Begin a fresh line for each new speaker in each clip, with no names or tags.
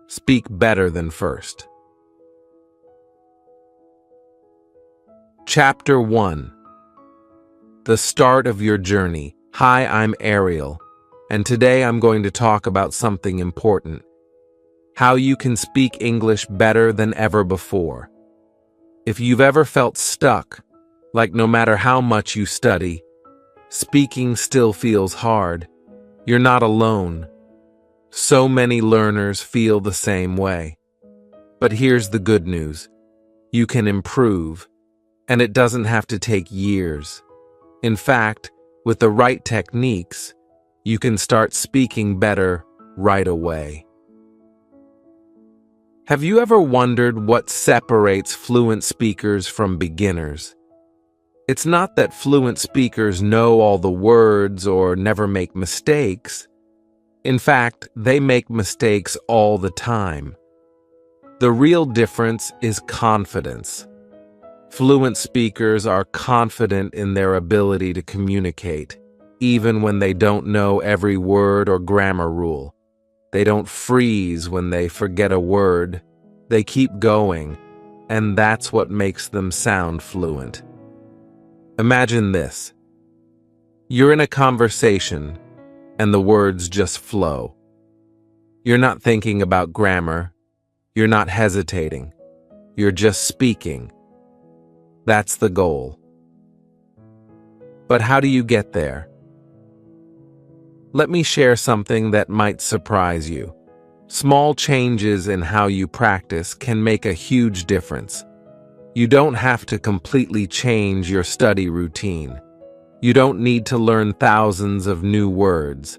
Speak better than first. Chapter 1. The start of your journey. Hi, I'm Ariel, and today I'm going to talk about something important. How you can speak English better than ever before. If you've ever felt stuck, like no matter how much you study, speaking still feels hard, you're not alone. So many learners feel the same way. But here's the good news. You can improve, and it doesn't have to take years. In fact, with the right techniques, you can start speaking better right away. Have you ever wondered what separates fluent speakers from beginners? It's not that fluent speakers know all the words or never make mistakes. In fact, they make mistakes all the time. The real difference is confidence. Fluent speakers are confident in their ability to communicate, even when they don't know every word or grammar rule. They don't freeze when they forget a word. They keep going, and that's what makes them sound fluent. Imagine this. You're in a conversation, and the words just flow. You're not thinking about grammar. You're not hesitating. You're just speaking. That's the goal. But how do you get there? Let me share something that might surprise you. Small changes in how you practice can make a huge difference. You don't have to completely change your study routine. You don't need to learn thousands of new words.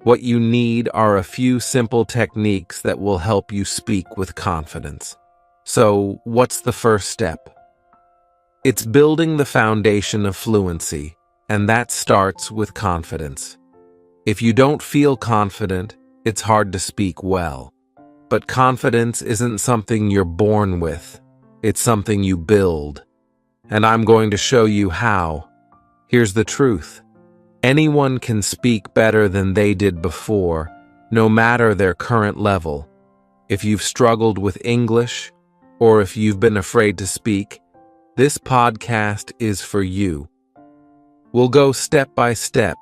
What you need are a few simple techniques that will help you speak with confidence. So, what's the first step? It's building the foundation of fluency, and that starts with confidence. If you don't feel confident, it's hard to speak well. But confidence isn't something you're born with. It's something you build. And I'm going to show you how. Here's the truth. Anyone can speak better than they did before, no matter their current level. If you've struggled with English, or if you've been afraid to speak, this podcast is for you. We'll go step by step,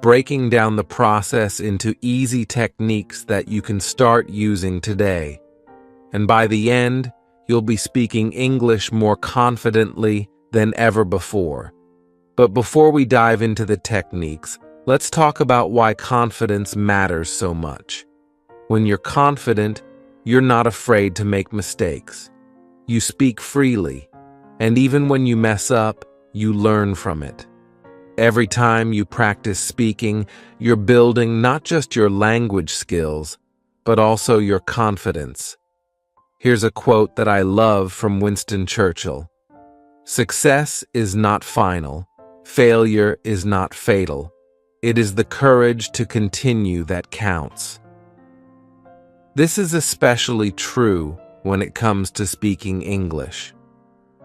breaking down the process into easy techniques that you can start using today. And by the end, you'll be speaking English more confidently than ever before. But before we dive into the techniques, let's talk about why confidence matters so much. When you're confident, you're not afraid to make mistakes. You speak freely. And even when you mess up, you learn from it. Every time you practice speaking, you're building not just your language skills, but also your confidence. Here's a quote that I love from Winston Churchill. "Success is not final. Failure is not fatal. It is the courage to continue that counts." This is especially true when it comes to speaking English.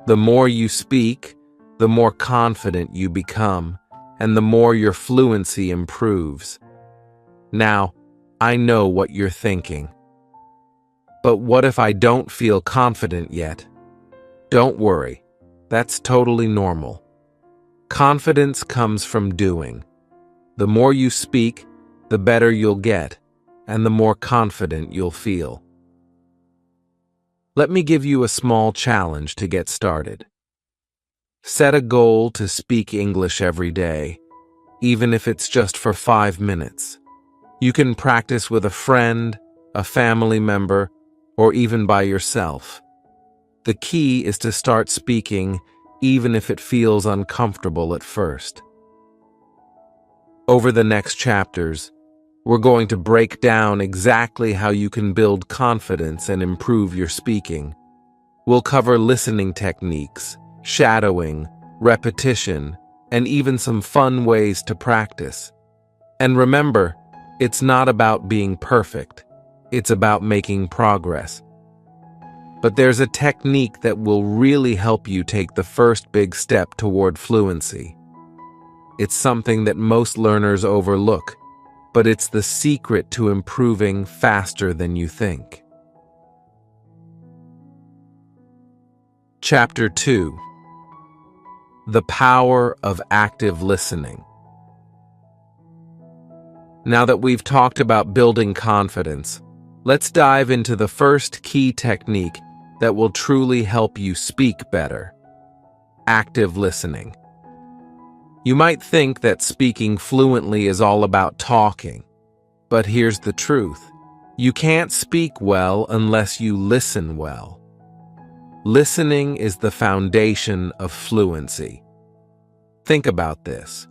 The more you speak, the more confident you become, and the more your fluency improves. Now, I know what you're thinking. But what if I don't feel confident yet? Don't worry, that's totally normal. Confidence comes from doing. The more you speak, the better you'll get, and the more confident you'll feel. Let me give you a small challenge to get started. Set a goal to speak English every day, even if it's just for 5 minutes. You can practice with a friend, a family member, or even by yourself. The key is to start speaking even if it feels uncomfortable at first. Over the next chapters, we're going to break down exactly how you can build confidence and improve your speaking. We'll cover listening techniques, shadowing, repetition, and even some fun ways to practice. And remember, it's not about being perfect. It's about making progress. But there's a technique that will really help you take the first big step toward fluency. It's something that most learners overlook. but it's the secret to improving faster than you think. Chapter 2: The Power of Active Listening. Now that we've talked about building confidence, let's dive into the first key technique that will truly help you speak better: active listening. You might think that speaking fluently is all about talking, but here's the truth. You can't speak well unless you listen well. Listening is the foundation of fluency. Think about this.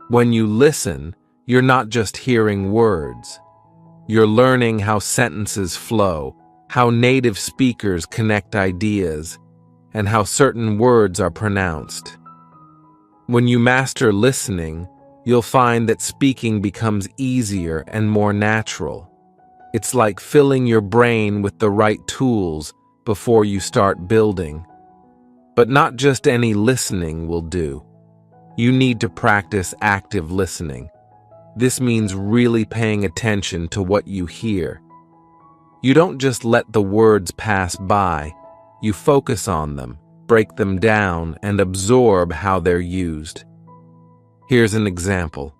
When you listen, you're not just hearing words. You're learning how sentences flow, how native speakers connect ideas, and how certain words are pronounced. When you master listening, you'll find that speaking becomes easier and more natural. It's like filling your brain with the right tools before you start building. But not just any listening will do. You need to practice active listening. This means really paying attention to what you hear. You don't just let the words pass by. You focus on them, break them down, and absorb how they're used. Here's an example.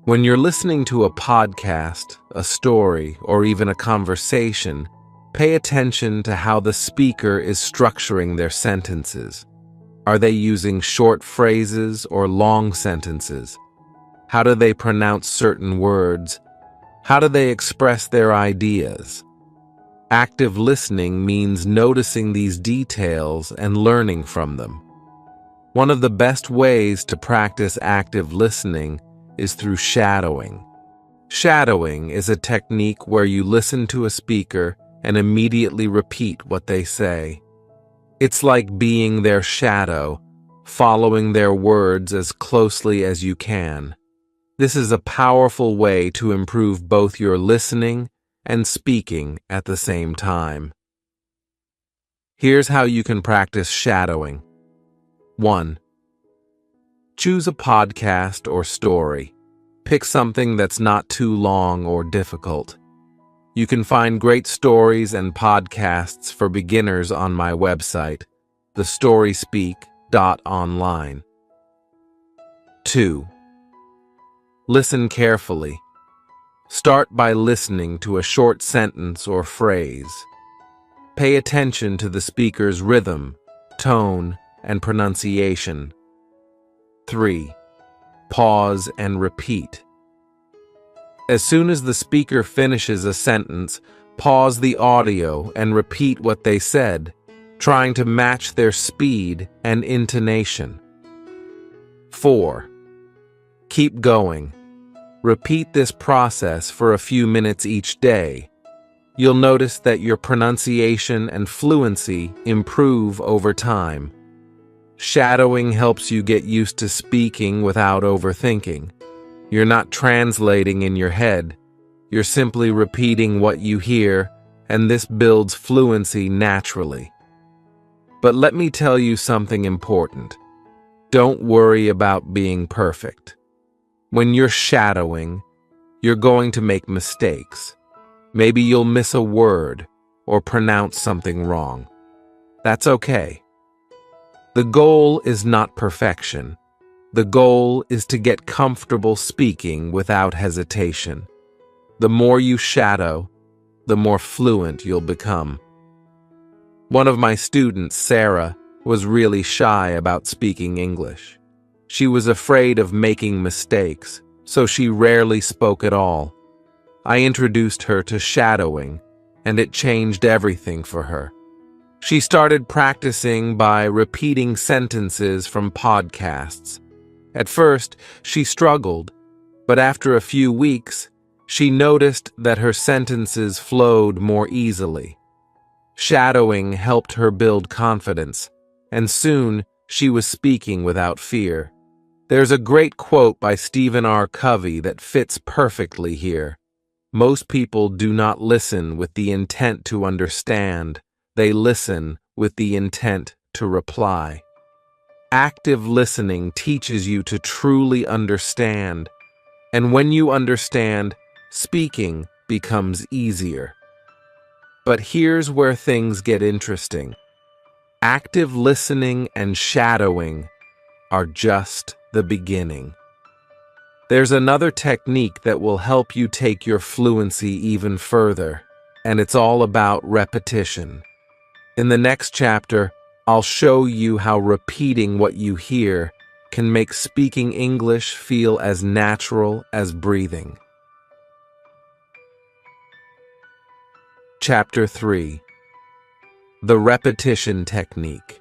When you're listening to a podcast, a story, or even a conversation, pay attention to how the speaker is structuring their sentences. Are they using short phrases or long sentences? How do they pronounce certain words? How do they express their ideas? Active listening means noticing these details and learning from them. One of the best ways to practice active listening is through shadowing. Shadowing is a technique where you listen to a speaker and immediately repeat what they say. It's like being their shadow, following their words as closely as you can. This is a powerful way to improve both your listening and speaking at the same time. Here's how you can practice shadowing. 1. Choose a podcast or story. Pick something that's not too long or difficult. You can find great stories and podcasts for beginners on my website, thestoryspeak.online. 2. Listen carefully. Start by listening to a short sentence or phrase. Pay attention to the speaker's rhythm, tone, and pronunciation. 3. Pause and repeat. As soon as the speaker finishes a sentence, pause the audio and repeat what they said, trying to match their speed and intonation. 4. Keep going. Repeat this process for a few minutes each day. You'll notice that your pronunciation and fluency improve over time. Shadowing helps you get used to speaking without overthinking. You're not translating in your head. You're simply repeating what you hear, and this builds fluency naturally. But let me tell you something important. Don't worry about being perfect. When you're shadowing, you're going to make mistakes. Maybe you'll miss a word or pronounce something wrong. That's okay. The goal is not perfection. The goal is to get comfortable speaking without hesitation. The more you shadow, the more fluent you'll become. One of my students, Sarah, was really shy about speaking English. She was afraid of making mistakes, so she rarely spoke at all. I introduced her to shadowing, and it changed everything for her. She started practicing by repeating sentences from podcasts. At first, she struggled, but after a few weeks, she noticed that her sentences flowed more easily. Shadowing helped her build confidence, and soon she was speaking without fear. There's a great quote by Stephen R. Covey that fits perfectly here. Most people do not listen with the intent to understand. They listen with the intent to reply. Active listening teaches you to truly understand, And when you understand, speaking becomes easier. But here's where things get interesting. Active listening and shadowing are just the beginning. There's another technique that will help you take your fluency even further, and it's all about repetition. In the next chapter, I'll show you how repeating what you hear can make speaking English feel as natural as breathing. Chapter 3. The Repetition Technique.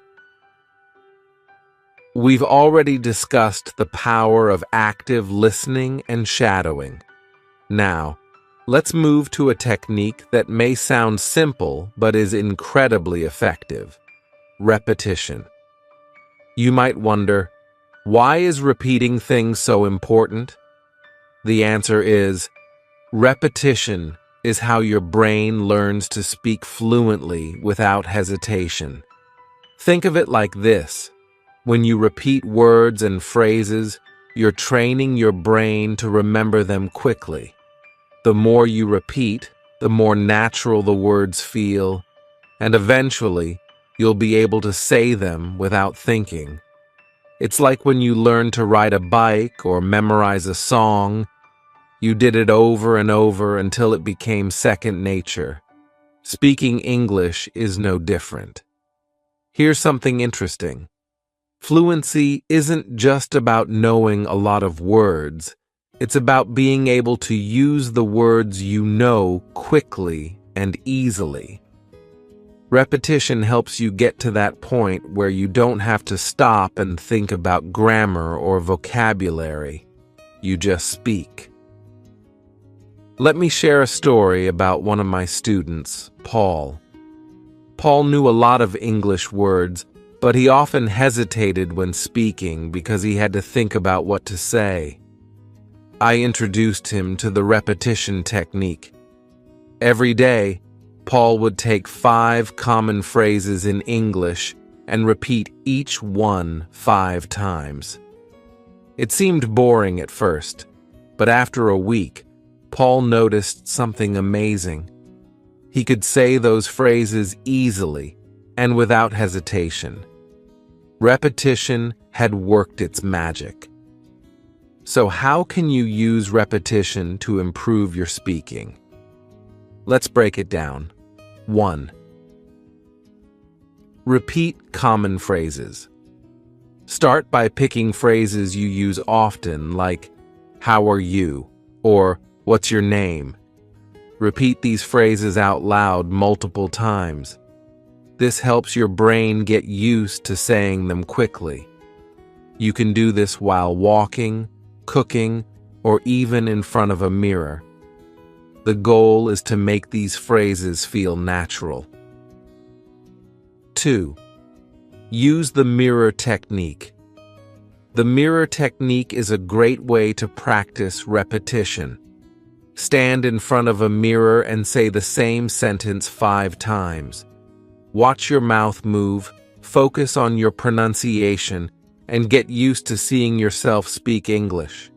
We've already discussed the power of active listening and shadowing. Now, let's move to a technique that may sound simple but is incredibly effective: repetition. You might wonder, why is repeating things so important? The answer is, repetition is how your brain learns to speak fluently without hesitation. Think of it like this. When you repeat words and phrases, you're training your brain to remember them quickly. The more you repeat, the more natural the words feel, and eventually, you'll be able to say them without thinking. It's like when you learn to ride a bike or memorize a song. You did it over and over until it became second nature. Speaking English is no different. Here's something interesting. Fluency isn't just about knowing a lot of words. It's about being able to use the words you know quickly and easily. Repetition helps you get to that point where you don't have to stop and think about grammar or vocabulary. You just speak. Let me share a story about one of my students, Paul. Paul knew a lot of English words, but he often hesitated when speaking because he had to think about what to say. I introduced him to the repetition technique. Every day, Paul would take 5 common phrases in English and repeat each one 5 times. It seemed boring at first, but after a week, Paul noticed something amazing. He could say those phrases easily and without hesitation. Repetition had worked its magic. So how can you use repetition to improve your speaking? Let's break it down. 1. Repeat common phrases. Start by picking phrases you use often, like, "How are you?" or "What's your name?" Repeat these phrases out loud multiple times. This helps your brain get used to saying them quickly. You can do this while walking, cooking, or even in front of a mirror. The goal is to make these phrases feel natural. 2. Use the mirror technique. The mirror technique is a great way to practice repetition. Stand in front of a mirror and say the same sentence 5 times. Watch your mouth move, focus on your pronunciation, and get used to seeing yourself speak English.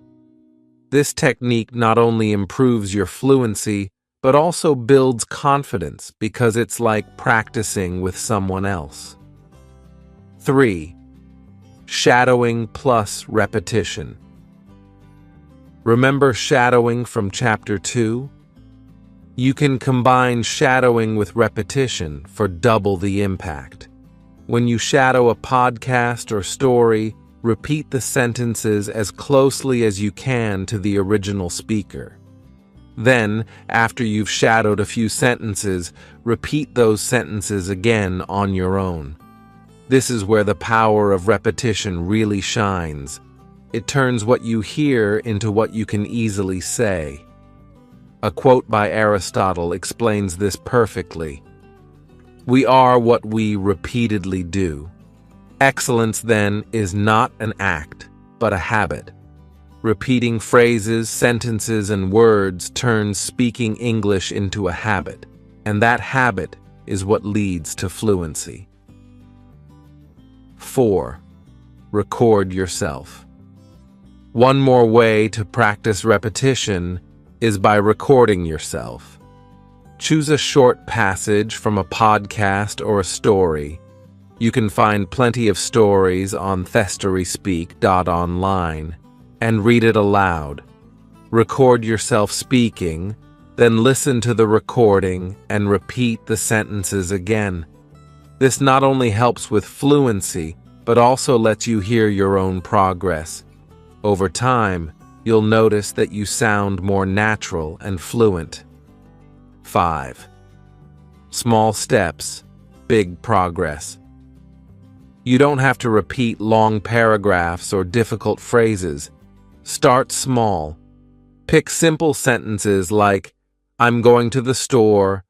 This technique not only improves your fluency, but also builds confidence because it's like practicing with someone else. 3. Shadowing plus repetition. Remember shadowing from Chapter 2? You can combine shadowing with repetition for double the impact. When you shadow a podcast or story, repeat the sentences as closely as you can to the original speaker. Then, after you've shadowed a few sentences, repeat those sentences again on your own. This is where the power of repetition really shines. It turns what you hear into what you can easily say. A quote by Aristotle explains this perfectly. "We are what we repeatedly do." Excellence, then, is not an act, but a habit. Repeating phrases, sentences, and words turns speaking English into a habit, and that habit is what leads to fluency. 4. Record yourself. One more way to practice repetition is by recording yourself. Choose a short passage from a podcast or a story. You can find plenty of stories on thestoryspeak.online and read it aloud. Record yourself speaking, then listen to the recording and repeat the sentences again. This not only helps with fluency, but also lets you hear your own progress. Over time, you'll notice that you sound more natural and fluent. 5. Small steps, big progress. You don't have to repeat long paragraphs or difficult phrases. Start small. Pick simple sentences like, "I'm going to the store,"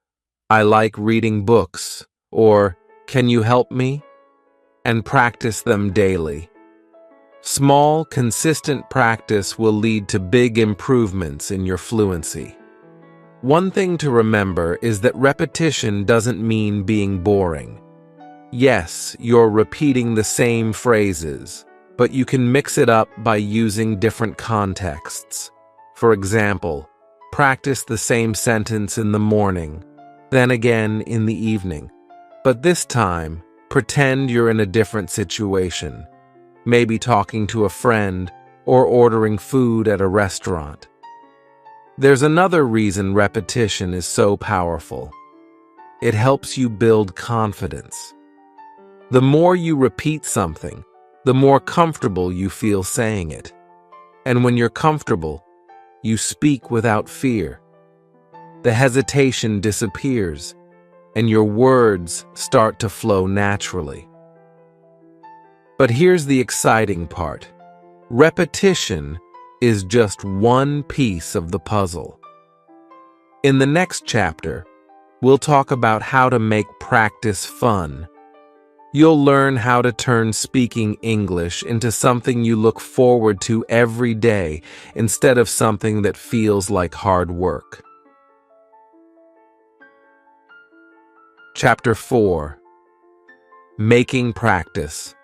"I like reading books," or "Can you help me?" and practice them daily. Small, consistent practice will lead to big improvements in your fluency. One thing to remember is that repetition doesn't mean being boring. Yes, you're repeating the same phrases, but you can mix it up by using different contexts. For example, practice the same sentence in the morning, then again in the evening. But this time, pretend you're in a different situation, maybe talking to a friend or ordering food at a restaurant. There's another reason repetition is so powerful. It helps you build confidence. The more you repeat something, the more comfortable you feel saying it. And when you're comfortable, you speak without fear. The hesitation disappears, and your words start to flow naturally. But here's the exciting part. Repetition is just one piece of the puzzle. In the next chapter, we'll talk about how to make practice fun. You'll learn how to turn speaking English into something you look forward to every day instead of something that feels like hard work. Chapter 4. Making Practice.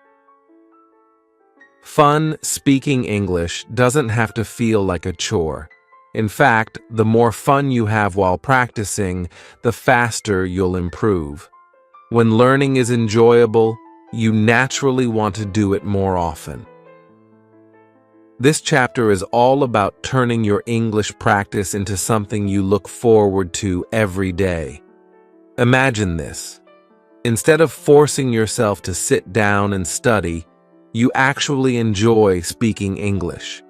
Fun speaking English doesn't have to feel like a chore. In fact, the more fun you have while practicing, the faster you'll improve. When learning is enjoyable, you naturally want to do it more often. This chapter is all about turning your English practice into something you look forward to every day. Imagine this. Instead of forcing yourself to sit down and study, you actually enjoy speaking English.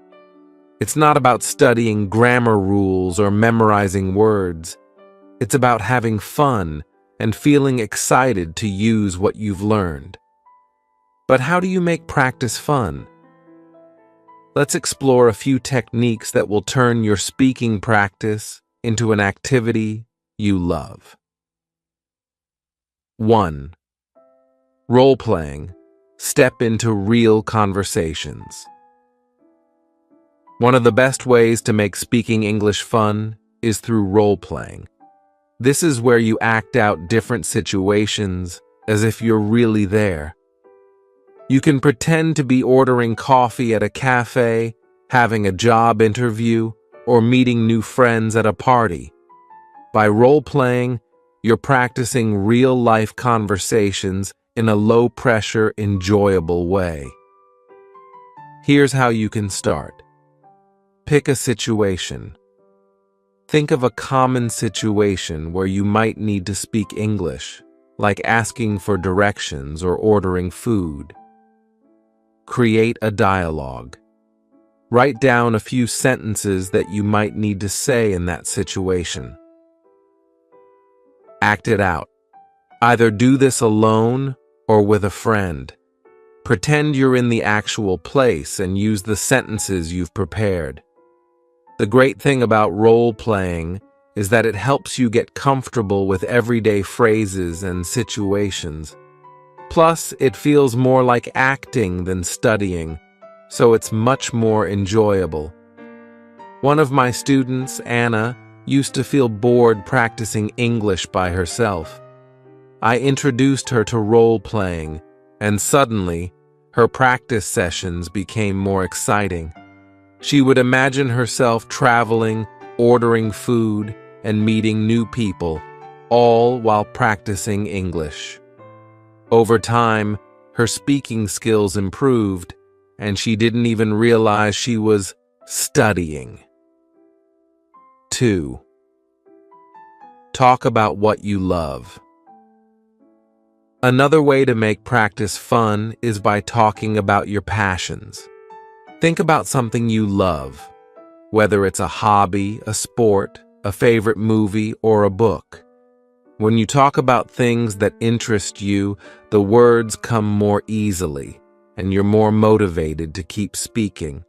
It's not about studying grammar rules or memorizing words. It's about having fun and feeling excited to use what you've learned. But how do you make practice fun? Let's explore a few techniques that will turn your speaking practice into an activity you love. 1. Role-playing. Step into real conversations. One of the best ways to make speaking English fun is through role-playing. This is where you act out different situations as if you're really there. You can pretend to be ordering coffee at a cafe, having a job interview, or meeting new friends at a party. By role-playing, you're practicing real-life conversations in a low-pressure, enjoyable way. Here's how you can start. Pick a situation. Think of a common situation where you might need to speak English, like asking for directions or ordering food. Create a dialogue. Write down a few sentences that you might need to say in that situation. Act it out. Either do this alone or with a friend. Pretend you're in the actual place and use the sentences you've prepared. The great thing about role-playing is that it helps you get comfortable with everyday phrases and situations. Plus, it feels more like acting than studying, so it's much more enjoyable. One of my students, Anna, used to feel bored practicing English by herself. I introduced her to role-playing, and suddenly, her practice sessions became more exciting. She would imagine herself traveling, ordering food, and meeting new people, all while practicing English. Over time, her speaking skills improved, and she didn't even realize she was studying. 2. Talk about what you love. Another way to make practice fun is by talking about your passions. Think about something you love, whether it's a hobby, a sport, a favorite movie, or a book. When you talk about things that interest you, the words come more easily, and you're more motivated to keep speaking.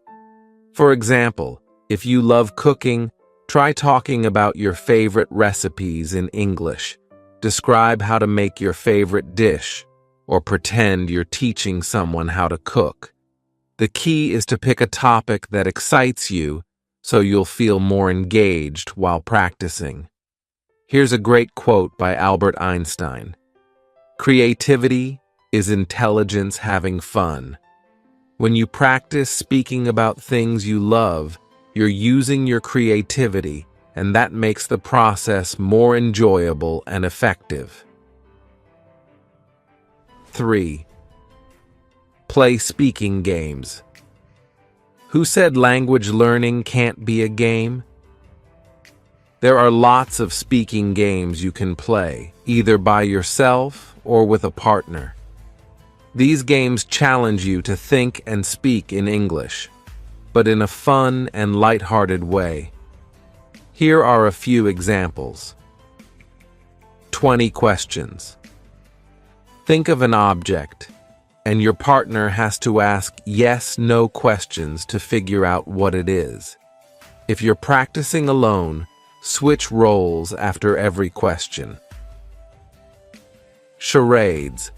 For example, if you love cooking, try talking about your favorite recipes in English. Describe how to make your favorite dish, or pretend you're teaching someone how to cook. The key is to pick a topic that excites you so you'll feel more engaged while practicing. Here's a great quote by Albert Einstein. "Creativity is intelligence having fun." When you practice speaking about things you love, you're using your creativity, and that makes the process more enjoyable and effective. 3. Play speaking games. Who said language learning can't be a game? There are lots of speaking games you can play, either by yourself or with a partner. These games challenge you to think and speak in English, but in a fun and lighthearted way. Here are a few examples. 20 questions. Think of an object, and your partner has to ask yes/no questions to figure out what it is. If you're practicing alone, switch roles after every question. Charades.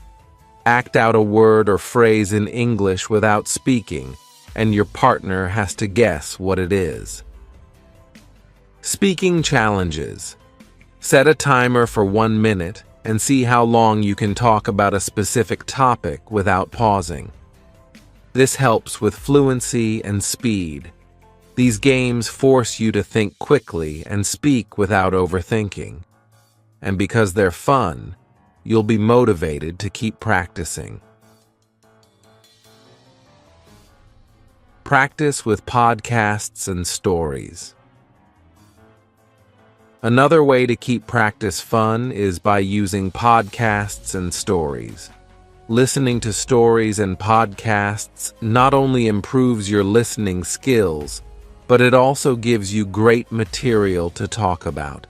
Act out a word or phrase in English without speaking, and your partner has to guess what it is. Speaking challenges. Set a timer for 1 minute and see how long you can talk about a specific topic without pausing. This helps with fluency and speed. These games force you to think quickly and speak without overthinking. And because they're fun, you'll be motivated to keep practicing. Practice with podcasts and stories. Another way to keep practice fun is by using podcasts and stories. Listening to stories and podcasts not only improves your listening skills, but it also gives you great material to talk about.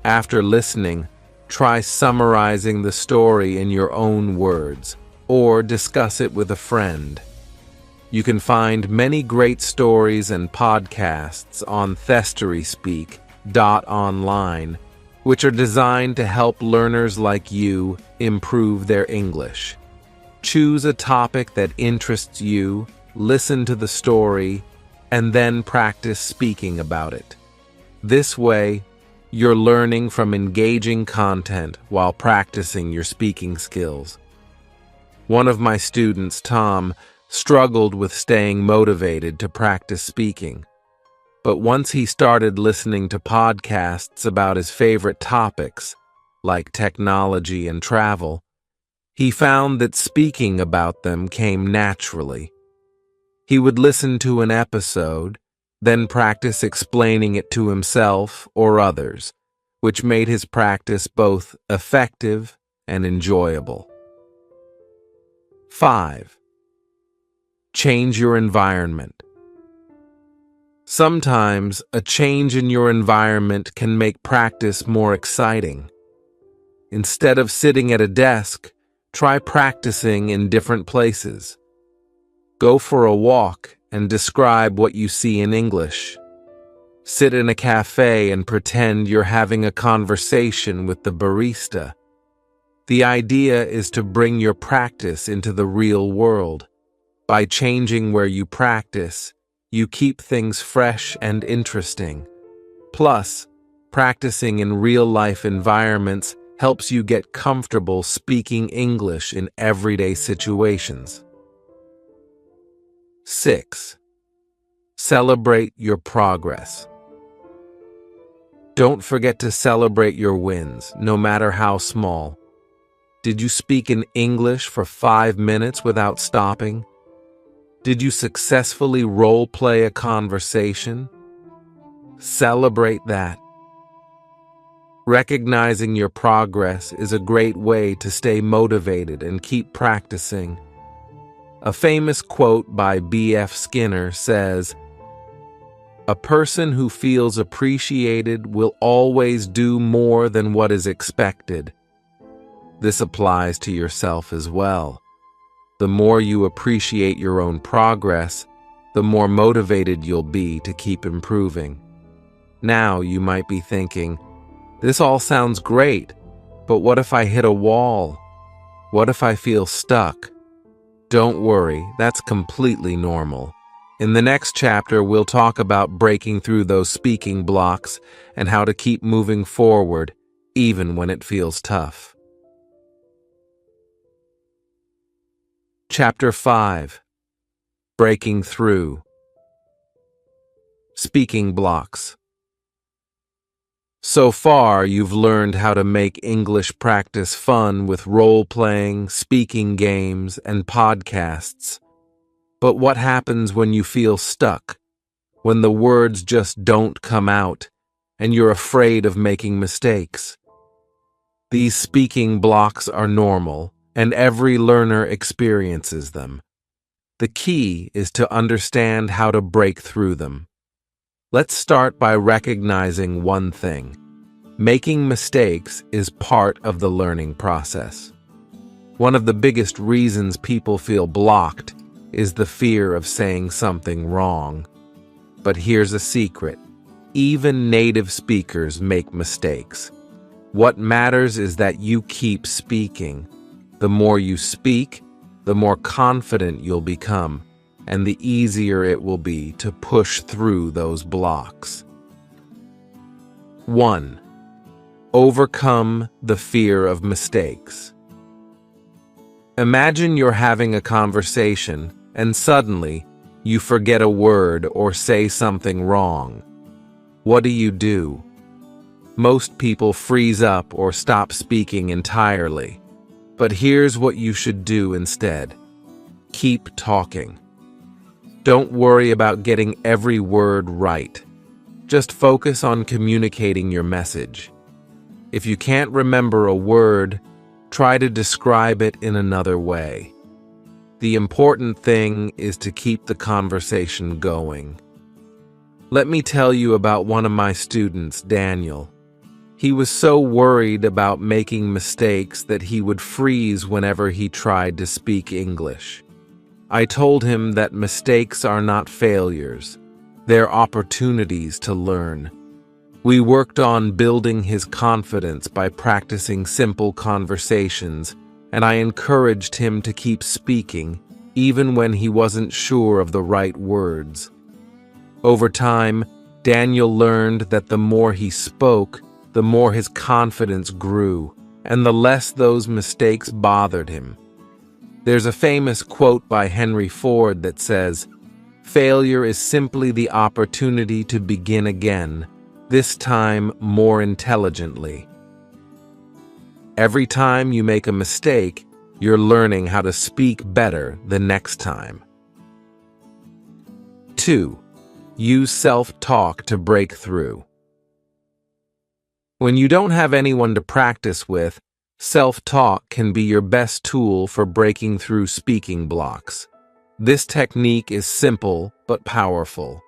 After listening, try summarizing the story in your own words, or discuss it with a friend. You can find many great stories and podcasts on ThestorySpeak.online, which are designed to help learners like you improve their English. Choose a topic that interests you, listen to the story, and then practice speaking about it. This way, you're learning from engaging content while practicing your speaking skills. One of my students, Tom, struggled with staying motivated to practice speaking. But once he started listening to podcasts about his favorite topics, like technology and travel, he found that speaking about them came naturally. He would listen to an episode, then practice explaining it to himself or others, which made his practice both effective and enjoyable. 5. Change your environment. Sometimes a change in your environment can make practice more exciting. Instead of sitting at a desk, try practicing in different places. Go for a walk and describe what you see in English. Sit in a cafe and pretend you're having a conversation with the barista. The idea is to bring your practice into the real world. By changing where you practice, you keep things fresh and interesting. Plus, practicing in real-life environments helps you get comfortable speaking English in everyday situations. 6. Celebrate your progress. Don't forget to celebrate your wins, no matter how small. Did you speak in English for 5 minutes without stopping? Did you successfully role-play a conversation? Celebrate that. Recognizing your progress is a great way to stay motivated and keep practicing. A famous quote by B.F. Skinner says, "A person who feels appreciated will always do more than what is expected." This applies to yourself as well. The more you appreciate your own progress, the more motivated you'll be to keep improving. Now you might be thinking, this all sounds great, but what if I hit a wall? What if I feel stuck? Don't worry, that's completely normal. In the next chapter, we'll talk about breaking through those speaking blocks and how to keep moving forward, even when it feels tough. Chapter 5. Breaking Through. Speaking blocks. So far, you've learned how to make English practice fun with role-playing, speaking games, and podcasts. But what happens when you feel stuck? When the words just don't come out, and you're afraid of making mistakes? These speaking blocks are normal, and every learner experiences them. The key is to understand how to break through them. Let's start by recognizing one thing. Making mistakes is part of the learning process. One of the biggest reasons people feel blocked is the fear of saying something wrong. But here's a secret. Even native speakers make mistakes. What matters is that you keep speaking. The more you speak, the more confident you'll become, and the easier it will be to push through those blocks. 1. Overcome the fear of mistakes. Imagine you're having a conversation, and suddenly, you forget a word or say something wrong. What do? Most people freeze up or stop speaking entirely. But here's what you should do instead. Keep talking. Don't worry about getting every word right. Just focus on communicating your message. If you can't remember a word, try to describe it in another way. The important thing is to keep the conversation going. Let me tell you about one of my students, Daniel. He was so worried about making mistakes that he would freeze whenever he tried to speak English. I told him that mistakes are not failures. They're opportunities to learn. We worked on building his confidence by practicing simple conversations, and I encouraged him to keep speaking, even when he wasn't sure of the right words. Over time, Daniel learned that the more he spoke, the more his confidence grew, and the less those mistakes bothered him. There's a famous quote by Henry Ford that says, "Failure is simply the opportunity to begin again, this time more intelligently." Every time you make a mistake, you're learning how to speak better the next time. 2. Use self-talk to break through. When you don't have anyone to practice with, self-talk can be your best tool for breaking through speaking blocks. This technique is simple but powerful.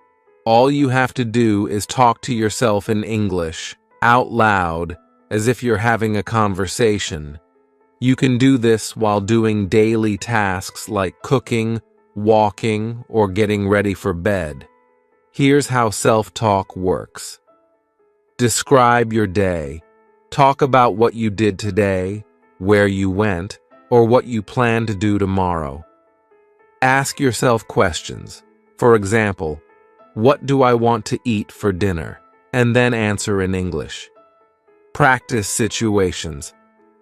All you have to do is talk to yourself in English, out loud, as if you're having a conversation. You can do this while doing daily tasks like cooking, walking, or getting ready for bed. Here's how self-talk works. Describe your day. Talk about what you did today, where you went, or what you plan to do tomorrow. Ask yourself questions. For example, what do I want to eat for dinner? And then answer in English. Practice situations.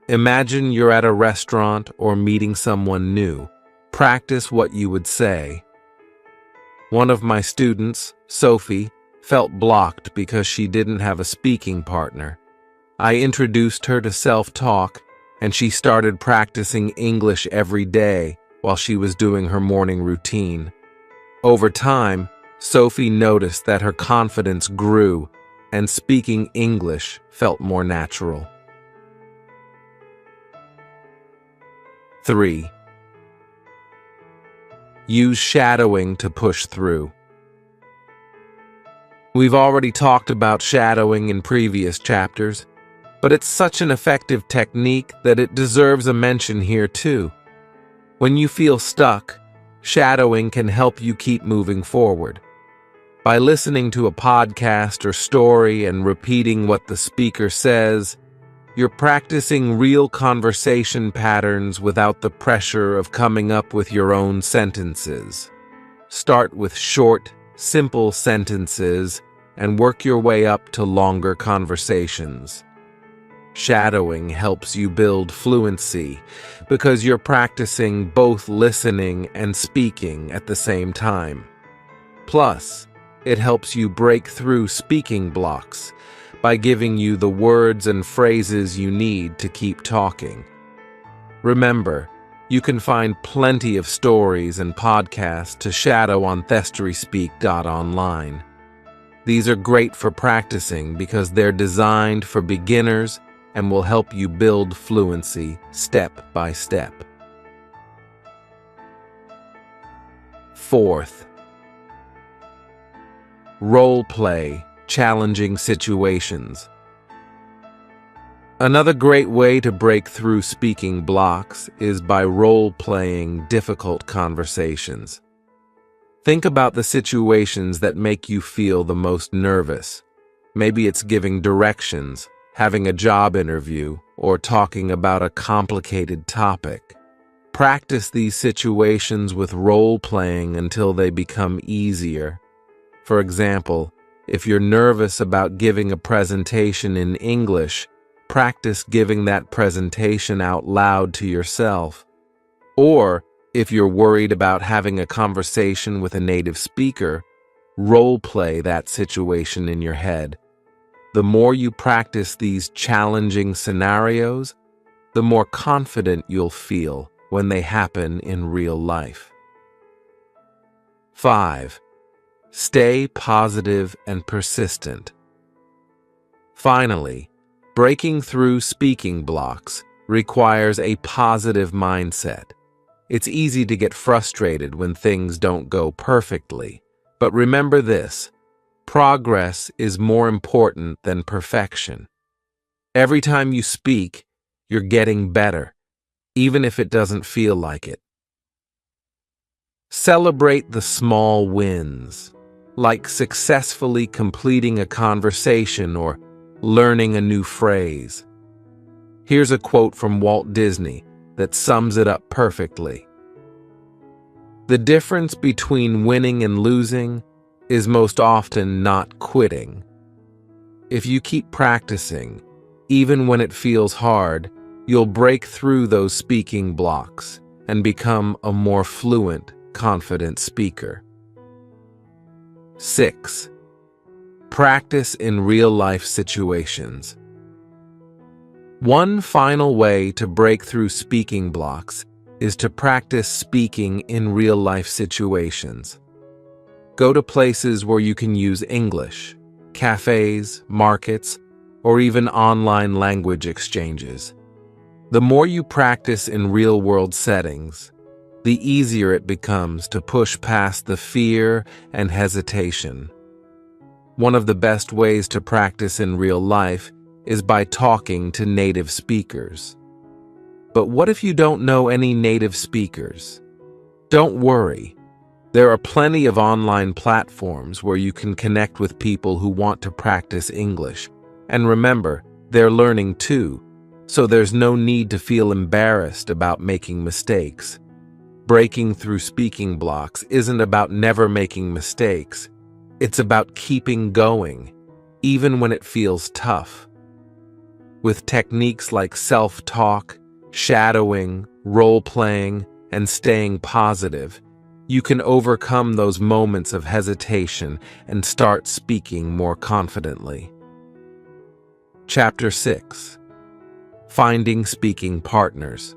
Imagine you're at a restaurant or meeting someone new. Practice what you would say. One of my students, Sophie, felt blocked because she didn't have a speaking partner. I introduced her to self-talk, and she started practicing English every day while she was doing her morning routine. Over time, Sophie noticed that her confidence grew and speaking English felt more natural. 3. Use shadowing to push through. We've already talked about shadowing in previous chapters, but it's such an effective technique that it deserves a mention here too. When you feel stuck, shadowing can help you keep moving forward. By listening to a podcast or story and repeating what the speaker says, you're practicing real conversation patterns without the pressure of coming up with your own sentences. Start with short, simple sentences and work your way up to longer conversations. Shadowing helps you build fluency because you're practicing both listening and speaking at the same time. Plus, it helps you break through speaking blocks by giving you the words and phrases you need to keep talking. Remember, you can find plenty of stories and podcasts to shadow on thestoryspeak.online. These are great for practicing because they're designed for beginners and will help you build fluency step by step. 4th, role play challenging situations. Another great way to break through speaking blocks is by role-playing difficult conversations. Think about the situations that make you feel the most nervous. Maybe it's giving directions, having a job interview, or talking about a complicated topic. Practice these situations with role-playing until they become easier. For example, if you're nervous about giving a presentation in English, practice giving that presentation out loud to yourself. Or, if you're worried about having a conversation with a native speaker, role-play that situation in your head. The more you practice these challenging scenarios, the more confident you'll feel when they happen in real life. 5. Stay positive and persistent. Finally, breaking through speaking blocks requires a positive mindset. It's easy to get frustrated when things don't go perfectly, but remember this: progress is more important than perfection. Every time you speak, you're getting better, even if it doesn't feel like it. Celebrate the small wins, like successfully completing a conversation or learning a new phrase. Here's a quote from Walt Disney that sums it up perfectly. "The difference between winning and losing is most often not quitting." If you keep practicing, even when it feels hard, you'll break through those speaking blocks and become a more fluent, confident speaker. 6. Practice in real-life situations. One final way to break through speaking blocks is to practice speaking in real-life situations. Go to places where you can use English, cafes, markets, or even online language exchanges. The more you practice in real-world settings, the easier it becomes to push past the fear and hesitation. One of the best ways to practice in real life is by talking to native speakers. But what if you don't know any native speakers? Don't worry. There are plenty of online platforms where you can connect with people who want to practice English. And remember, they're learning too, so there's no need to feel embarrassed about making mistakes. Breaking through speaking blocks isn't about never making mistakes. It's about keeping going, even when it feels tough. With techniques like self-talk, shadowing, role-playing, and staying positive, you can overcome those moments of hesitation and start speaking more confidently. Chapter 6. Finding Speaking Partners.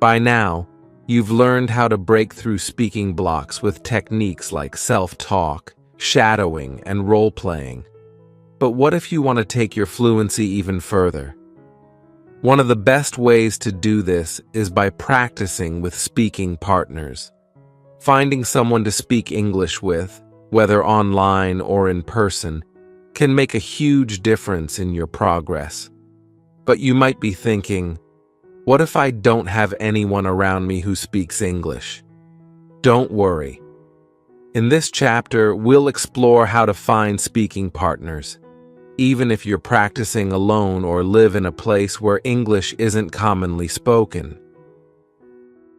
By now, you've learned how to break through speaking blocks with techniques like self-talk, shadowing, and role-playing. But what if you want to take your fluency even further? One of the best ways to do this is by practicing with speaking partners. Finding someone to speak English with, whether online or in person, can make a huge difference in your progress. But you might be thinking, what if I don't have anyone around me who speaks English? Don't worry. In this chapter, we'll explore how to find speaking partners, even if you're practicing alone or live in a place where English isn't commonly spoken.